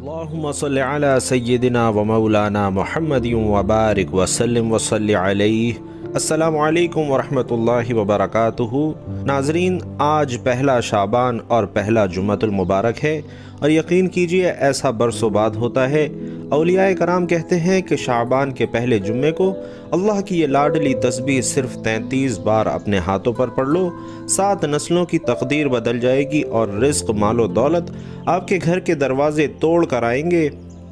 اللهم صل على سيدنا ومولانا محمد وبارك وسلم وصل علیہ۔ السلام علیکم ورحمۃ اللہ وبرکاتہ۔ ناظرین، آج پہلا شعبان اور پہلا جمعۃ المبارک ہے، اور یقین کیجئے ایسا برسوں بعد ہوتا ہے۔ اولیاء کرام کہتے ہیں کہ شعبان کے پہلے جمعے کو اللہ کی یہ لاڈلی تسبیح صرف 33 بار اپنے ہاتھوں پر پڑھ لو، 7 نسلوں کی تقدیر بدل جائے گی اور رزق، مال و دولت آپ کے گھر کے دروازے توڑ کر آئیں گے۔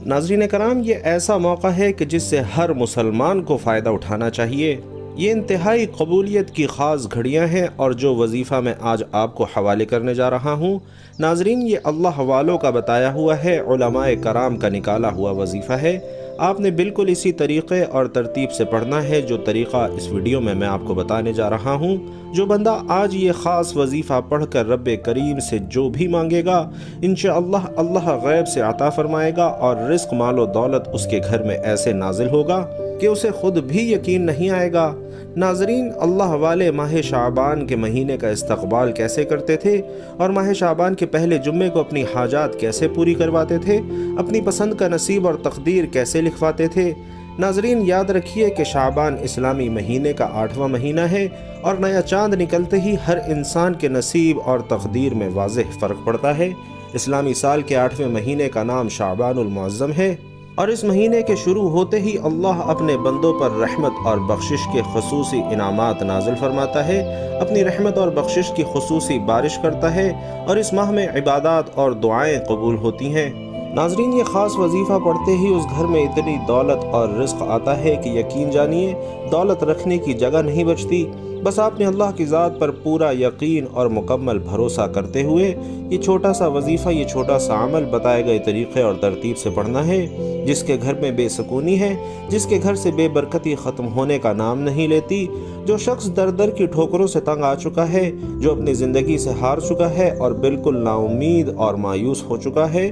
ناظرین کرام، یہ ایسا موقع ہے کہ جس سے ہر مسلمان کو فائدہ اٹھانا چاہیے۔ یہ انتہائی قبولیت کی خاص گھڑیاں ہیں، اور جو وظیفہ میں آج آپ کو حوالے کرنے جا رہا ہوں ناظرین، یہ اللہ والوں کا بتایا ہوا ہے، علماء کرام کا نکالا ہوا وظیفہ ہے۔ آپ نے بالکل اسی طریقے اور ترتیب سے پڑھنا ہے جو طریقہ اس ویڈیو میں آپ کو بتانے جا رہا ہوں۔ جو بندہ آج یہ خاص وظیفہ پڑھ کر رب کریم سے جو بھی مانگے گا انشاءاللہ اللہ غیب سے عطا فرمائے گا، اور رزق، مال و دولت اس کے گھر میں ایسے نازل ہوگا کہ اسے خود بھی یقین نہیں آئے گا۔ ناظرین، اللہ والے ماہ شعبان کے مہینے کا استقبال کیسے کرتے تھے، اور ماہ شعبان کے پہلے جمعے کو اپنی حاجات کیسے پوری کرواتے تھے، اپنی پسند کا نصیب اور تقدیر کیسے لکھواتے تھے۔ ناظرین، یاد رکھیے کہ شعبان اسلامی مہینے کا 8واں مہینہ ہے، اور نیا چاند نکلتے ہی ہر انسان کے نصیب اور تقدیر میں واضح فرق پڑتا ہے۔ اسلامی سال کے 8ویں مہینے کا نام شعبان المعظم ہے، اور اس مہینے کے شروع ہوتے ہی اللہ اپنے بندوں پر رحمت اور بخشش کے خصوصی انعامات نازل فرماتا ہے، اپنی رحمت اور بخشش کی خصوصی بارش کرتا ہے، اور اس ماہ میں عبادات اور دعائیں قبول ہوتی ہیں۔ ناظرین، یہ خاص وظیفہ پڑھتے ہی اس گھر میں اتنی دولت اور رزق آتا ہے کہ یقین جانیے دولت رکھنے کی جگہ نہیں بچتی۔ بس آپ نے اللہ کی ذات پر پورا یقین اور مکمل بھروسہ کرتے ہوئے یہ چھوٹا سا وظیفہ، یہ چھوٹا سا عمل بتائے گئے طریقے اور ترتیب سے پڑھنا ہے۔ جس کے گھر میں بے سکونی ہے، جس کے گھر سے بے برکتی ختم ہونے کا نام نہیں لیتی، جو شخص در در کی ٹھوکروں سے تنگ آ چکا ہے، جو اپنی زندگی سے ہار چکا ہے اور بالکل نا امید اور مایوس ہو چکا ہے،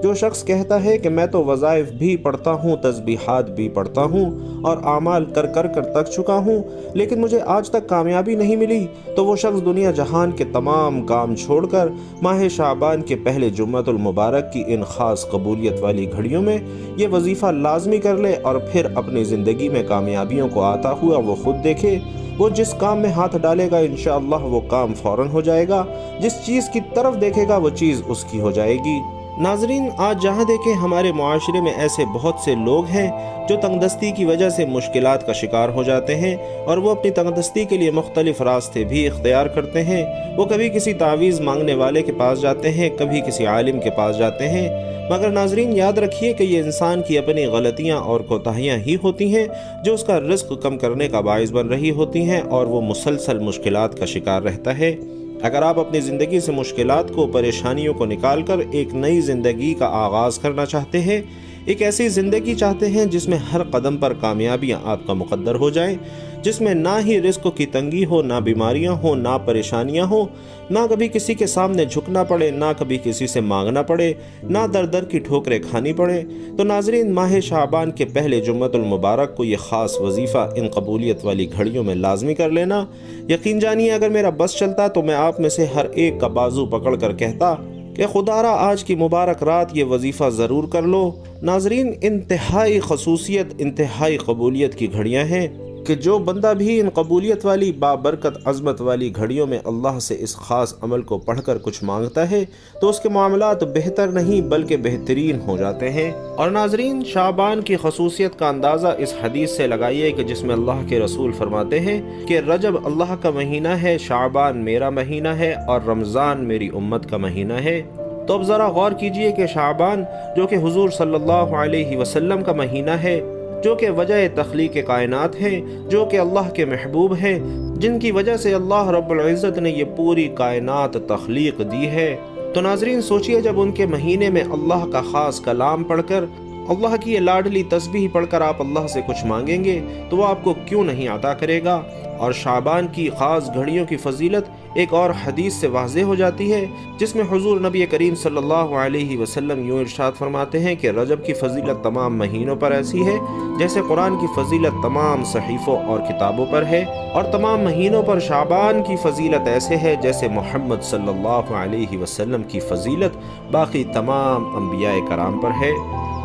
جو شخص کہتا ہے کہ میں تو وظائف بھی پڑھتا ہوں، تسبیحات بھی پڑھتا ہوں اور اعمال کر کر تک چکا ہوں، لیکن مجھے آج تک کامیابی نہیں ملی، تو وہ شخص دنیا جہان کے تمام کام چھوڑ کر ماہ شعبان کے پہلے جمعۃ المبارک کی ان خاص قبولیت والی گھڑیوں میں یہ وظیفہ لازمی کر لے، اور پھر اپنی زندگی میں کامیابیوں کو آتا ہوا وہ خود دیکھے۔ وہ جس کام میں ہاتھ ڈالے گا انشاءاللہ وہ کام فوراً ہو جائے گا، جس چیز کی طرف دیکھے گا وہ چیز اس کی ہو جائے گی۔ ناظرین، آج جہاں دیکھیں ہمارے معاشرے میں ایسے بہت سے لوگ ہیں جو تنگ دستی کی وجہ سے مشکلات کا شکار ہو جاتے ہیں، اور وہ اپنی تنگ دستی کے لیے مختلف راستے بھی اختیار کرتے ہیں۔ وہ کبھی کسی تعویذ مانگنے والے کے پاس جاتے ہیں، کبھی کسی عالم کے پاس جاتے ہیں، مگر ناظرین یاد رکھیے کہ یہ انسان کی اپنی غلطیاں اور کوتاہیاں ہی ہوتی ہیں جو اس کا رزق کم کرنے کا باعث بن رہی ہوتی ہیں، اور وہ مسلسل مشکلات کا شکار رہتا ہے۔ اگر آپ اپنی زندگی سے مشکلات کو، پریشانیوں کو نکال کر ایک نئی زندگی کا آغاز کرنا چاہتے ہیں، ایک ایسی زندگی چاہتے ہیں جس میں ہر قدم پر کامیابیاں آپ کا مقدر ہو جائیں، جس میں نہ ہی رزق کی تنگی ہو، نہ بیماریاں ہوں، نہ پریشانیاں ہوں، نہ کبھی کسی کے سامنے جھکنا پڑے، نہ کبھی کسی سے مانگنا پڑے، نہ در در کی ٹھوکریں کھانی پڑے، تو ناظرین ماہ شعبان کے پہلے جمعۃ المبارک کو یہ خاص وظیفہ ان قبولیت والی گھڑیوں میں لازمی کر لینا۔ یقین جانیے اگر میرا بس چلتا تو میں آپ میں سے ہر ایک کا بازو پکڑ کر کہتا کہ خدا را آج کی مبارک رات یہ وظیفہ ضرور کر لو۔ ناظرین، انتہائی خصوصیت، انتہائی قبولیت کی گھڑیاں ہیں کہ جو بندہ بھی ان قبولیت والی بابرکت عظمت والی گھڑیوں میں اللہ سے اس خاص عمل کو پڑھ کر کچھ مانگتا ہے تو اس کے معاملات بہتر نہیں بلکہ بہترین ہو جاتے ہیں۔ اور ناظرین، شعبان کی خصوصیت کا اندازہ اس حدیث سے لگائیے کہ جس میں اللہ کے رسول فرماتے ہیں کہ رجب اللہ کا مہینہ ہے، شعبان میرا مہینہ ہے، اور رمضان میری امت کا مہینہ ہے۔ تو اب ذرا غور کیجئے کہ شعبان جو کہ حضور صلی اللہ علیہ وسلم کا مہینہ ہے، جو کہ وجہ تخلیق کائنات ہیں، جو کہ اللہ کے محبوب ہیں، جن کی وجہ سے اللہ رب العزت نے یہ پوری کائنات تخلیق دی ہے، تو ناظرین سوچئے جب ان کے مہینے میں اللہ کا خاص کلام پڑھ کر، اللہ کی یہ لاڈلی تسبیح پڑھ کر آپ اللہ سے کچھ مانگیں گے تو وہ آپ کو کیوں نہیں عطا کرے گا۔ اور شعبان کی خاص گھڑیوں کی فضیلت ایک اور حدیث سے واضح ہو جاتی ہے، جس میں حضور نبی کریم صلی اللہ علیہ وسلم یوں ارشاد فرماتے ہیں کہ رجب کی فضیلت تمام مہینوں پر ایسی ہے جیسے قرآن کی فضیلت تمام صحیفوں اور کتابوں پر ہے، اور تمام مہینوں پر شعبان کی فضیلت ایسے ہے جیسے محمد صلی اللہ علیہ وسلم کی فضیلت باقی تمام انبیاء کرام پر ہے۔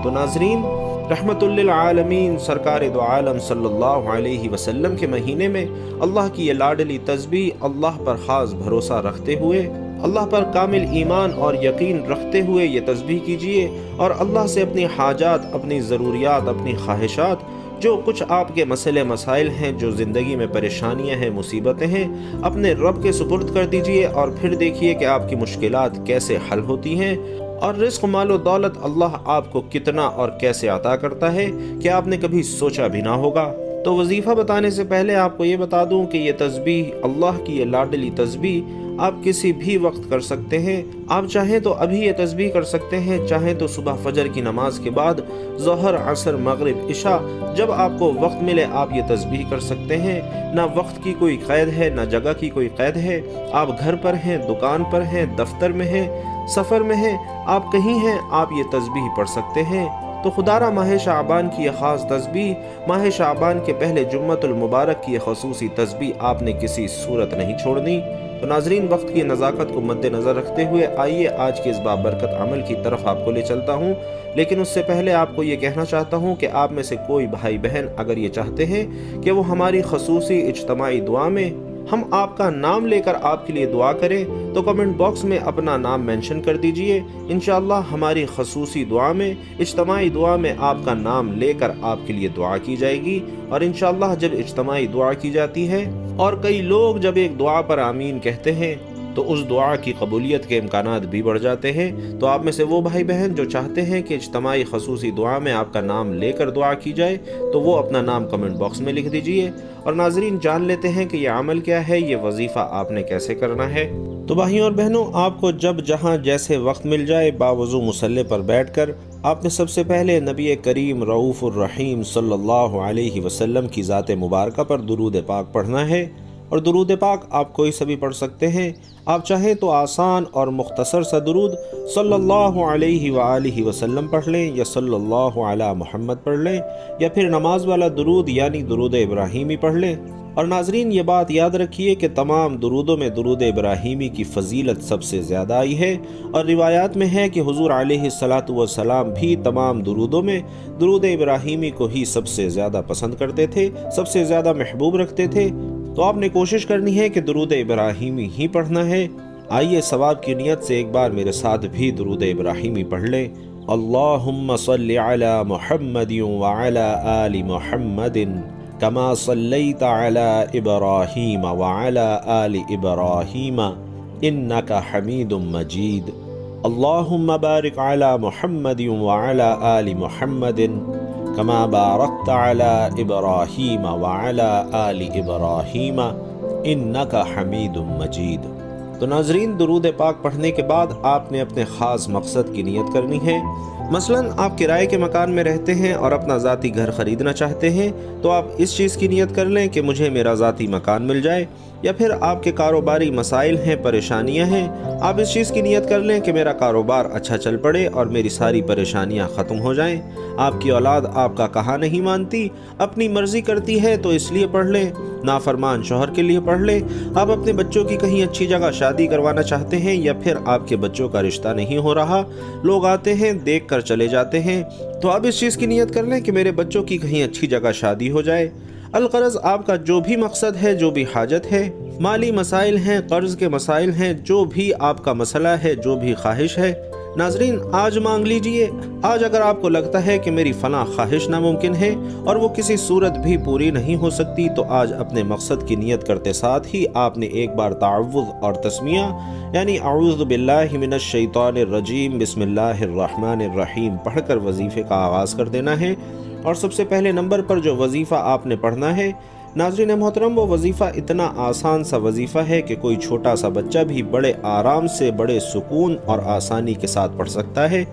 تو ناظرین، رحمت للعالمین سرکار دو عالم صلی اللہ علیہ وسلم کے مہینے میں اللہ کی یہ لاڈلی تسبیح اللہ پر خاص بھروسہ رکھتے ہوئے، اللہ پر کامل ایمان اور یقین رکھتے ہوئے یہ تسبیح کیجئے، اور اللہ سے اپنی حاجات، اپنی ضروریات، اپنی خواہشات، جو کچھ آپ کے مسئلے مسائل ہیں، جو زندگی میں پریشانیاں ہیں، مصیبتیں ہیں، اپنے رب کے سپرد کر دیجئے، اور پھر دیکھیے کہ آپ کی مشکلات کیسے حل ہوتی ہیں، اور رزق مال و دولت اللہ آپ کو کتنا اور کیسے عطا کرتا ہے کہ آپ نے کبھی سوچا بھی نہ ہوگا۔ تو وظیفہ بتانے سے پہلے آپ کو یہ بتا دوں کہ یہ تسبیح، اللہ کی یہ لاڈلی تسبیح، آپ کسی بھی وقت کر سکتے ہیں۔ آپ چاہیں تو ابھی یہ تسبیح کر سکتے ہیں، چاہیں تو صبح فجر کی نماز کے بعد، ظہر، عصر، مغرب، عشاء، جب آپ کو وقت ملے آپ یہ تسبیح کر سکتے ہیں۔ نہ وقت کی کوئی قید ہے، نہ جگہ کی کوئی قید ہے۔ آپ گھر پر ہیں، دکان پر ہیں، دفتر میں ہیں، سفر میں ہیں، آپ کہیں ہیں، آپ یہ تسبیح پڑھ سکتے ہیں۔ تو خدارہ ماہ شعبان کی یہ خاص تسبیح، ماہ شعبان کے پہلے جمعۃ المبارک کی یہ خصوصی تسبیح آپ نے کسی صورت نہیں چھوڑنی۔ تو ناظرین، وقت کی نزاکت کو مد نظر رکھتے ہوئے آئیے آج کے اس بابرکت عمل کی طرف آپ کو لے چلتا ہوں، لیکن اس سے پہلے آپ کو یہ کہنا چاہتا ہوں کہ آپ میں سے کوئی بھائی بہن اگر یہ چاہتے ہیں کہ وہ ہماری خصوصی اجتماعی دعا میں ہم آپ کا نام لے کر آپ کے لیے دعا کریں تو کمنٹ باکس میں اپنا نام مینشن کر دیجئے۔ انشاءاللہ ہماری خصوصی دعا میں، اجتماعی دعا میں آپ کا نام لے کر آپ کے لیے دعا کی جائے گی، اور انشاءاللہ جب اجتماعی دعا کی جاتی ہے اور کئی لوگ جب ایک دعا پر آمین کہتے ہیں تو اس دعا کی قبولیت کے امکانات بھی بڑھ جاتے ہیں۔ تو آپ میں سے وہ بھائی بہن جو چاہتے ہیں کہ اجتماعی خصوصی دعا میں آپ کا نام لے کر دعا کی جائے تو وہ اپنا نام کمنٹ باکس میں لکھ دیجئے۔ اور ناظرین، جان لیتے ہیں کہ یہ عمل کیا ہے، یہ وظیفہ آپ نے کیسے کرنا ہے۔ تو بھائیوں اور بہنوں، آپ کو جب جہاں جیسے وقت مل جائے باوضو مصلی پر بیٹھ کر آپ نے سب سے پہلے نبی کریم رؤوف الرحیم صلی اللہ علیہ وسلم کی ذات مبارکہ پر درود پاک پڑھنا ہے۔ اور درود پاک آپ کوئی سا بھی پڑھ سکتے ہیں۔ آپ چاہیں تو آسان اور مختصر سا درود صلی اللہ علیہ وآلہ وسلم پڑھ لیں، یا صلی اللہ علی محمد پڑھ لیں، یا پھر نماز والا درود یعنی درود ابراہیمی پڑھ لیں۔ اور ناظرین، یہ بات یاد رکھیے کہ تمام درودوں میں درود ابراہیمی کی فضیلت سب سے زیادہ آئی ہے، اور روایات میں ہے کہ حضور علیہ الصلاۃ والسلام بھی تمام درودوں میں درود ابراہیمی کو ہی سب سے زیادہ پسند کرتے تھے، سب سے زیادہ محبوب رکھتے تھے۔ تو آپ نے کوشش کرنی ہے کہ درود ابراہیمی ہی پڑھنا ہے۔ آئیے ثواب کی نیت سے ایک بار میرے ساتھ بھی درود ابراہیمی پڑھ لیں۔ اللہم صلی علی محمد وعلی آل محمد کما صلیت علی ابراہیم وعلی آل ابراہیم انک حمید مجید۔ اللہم بارک علی محمد وعلی آل محمد کما بارکت علی ابراہیم وعلی آل ابراہیم انک حمید مجید۔ تو ناظرین، درود پاک پڑھنے کے بعد آپ نے اپنے خاص مقصد کی نیت کرنی ہے۔ مثلاً آپ کرائے کے مکان میں رہتے ہیں اور اپنا ذاتی گھر خریدنا چاہتے ہیں، تو آپ اس چیز کی نیت کر لیں کہ مجھے میرا ذاتی مکان مل جائے۔ یا پھر آپ کے کاروباری مسائل ہیں، پریشانیاں ہیں، آپ اس چیز کی نیت کر لیں کہ میرا کاروبار اچھا چل پڑے اور میری ساری پریشانیاں ختم ہو جائیں۔ آپ کی اولاد آپ کا کہا نہیں مانتی، اپنی مرضی کرتی ہے تو اس لیے پڑھ لیں، نافرمان شوہر کے لیے پڑھ لیں۔ آپ اپنے بچوں کی کہیں اچھی جگہ شادی کروانا چاہتے ہیں، یا پھر آپ کے بچوں کا رشتہ نہیں ہو رہا، لوگ آتے ہیں دیکھ کر چلے جاتے ہیں، تو آپ اس چیز کی نیت کر لیں کہ میرے بچوں کی کہیں اچھی جگہ شادی ہو جائے۔ الغرض آپ کا جو بھی مقصد ہے، جو بھی حاجت ہے، مالی مسائل ہیں، قرض کے مسائل ہیں، جو بھی آپ کا مسئلہ ہے، جو بھی خواہش ہے، ناظرین آج مانگ لیجئے۔ آج اگر آپ کو لگتا ہے کہ میری فلاں خواہش ناممکن ہے اور وہ کسی صورت بھی پوری نہیں ہو سکتی، تو آج اپنے مقصد کی نیت کرتے ساتھ ہی آپ نے ایک بار تعوذ اور تسمیہ یعنی اعوذ باللہ من الشیطان الرجیم بسم اللہ الرحمن الرحیم پڑھ کر وظیفے کا آغاز کر دینا ہے۔ اور سب سے پہلے نمبر پر جو وظیفہ آپ نے پڑھنا ہے، ناظرین محترم، وہ وظیفہ اتنا آسان سا وظیفہ ہے کہ کوئی چھوٹا سا بچہ بھی بڑے آرام سے، بڑے سکون اور آسانی کے ساتھ پڑھ سکتا ہے۔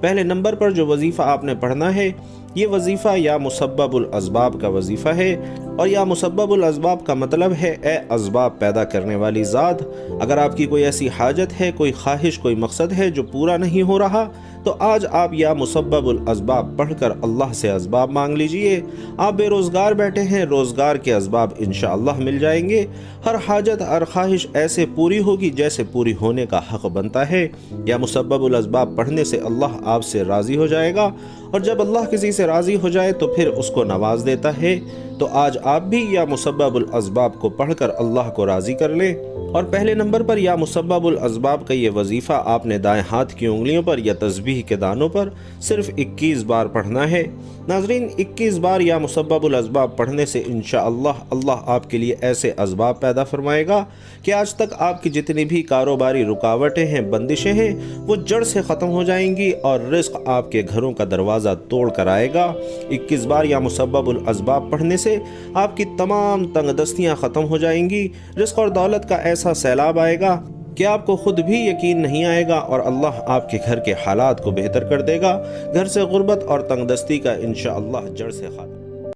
پہلے نمبر پر جو وظیفہ آپ نے پڑھنا ہے یہ وظیفہ یا مسبب الاسباب کا وظیفہ ہے، اور یا مسبب الاسباب کا مطلب ہے اے اسباب پیدا کرنے والی ذات، اگر آپ کی کوئی ایسی حاجت ہے، کوئی خواہش، کوئی مقصد ہے جو پورا نہیں ہو رہا، تو آج آپ یا مسبب الاسباب پڑھ کر اللہ سے اسباب مانگ لیجئے۔ آپ بے روزگار بیٹھے ہیں، روزگار کے اسباب انشاءاللہ مل جائیں گے، ہر حاجت ہر خواہش ایسے پوری ہوگی جیسے پوری ہونے کا حق بنتا ہے۔ یا مسبب الاسباب پڑھنے سے اللہ آپ سے راضی ہو جائے گا، اور جب اللہ کسی سے راضی ہو جائے تو پھر اس کو نواز دیتا ہے۔ تو آج آپ بھی یا مسبب الاسباب کو پڑھ کر اللہ کو راضی کر لیں۔ اور پہلے نمبر پر یا مسبب الاسباب کا یہ وظیفہ آپ نے دائیں ہاتھ کی انگلیوں پر یا تسبیح کے دانوں پر صرف 21 بار پڑھنا ہے۔ ناظرین، 21 بار یا مسبب الاسباب پڑھنے سے انشاءاللہ اللہ آپ کے لیے ایسے اسباب پیدا فرمائے گا کہ آج تک آپ کی جتنی بھی کاروباری رکاوٹیں ہیں، بندشیں ہیں، وہ جڑ سے ختم ہو جائیں گی، اور رزق آپ کے گھروں کا دروازہ توڑ کر آئے گا۔ 21 بار یا مسبب الاسباب پڑھنے سے آپ کی تمام تنگ دستیاں ختم ہو جائیں گی، رزق اور دولت کا ایسا سیلاب آئے گا کہ آپ کو خود بھی یقین نہیں آئے گا، اور اللہ آپ کے گھر کے حالات کو بہتر کر دے گا۔ گھر سے غربت اور تنگ دستی کا انشاءاللہ جڑ سے خاتمہ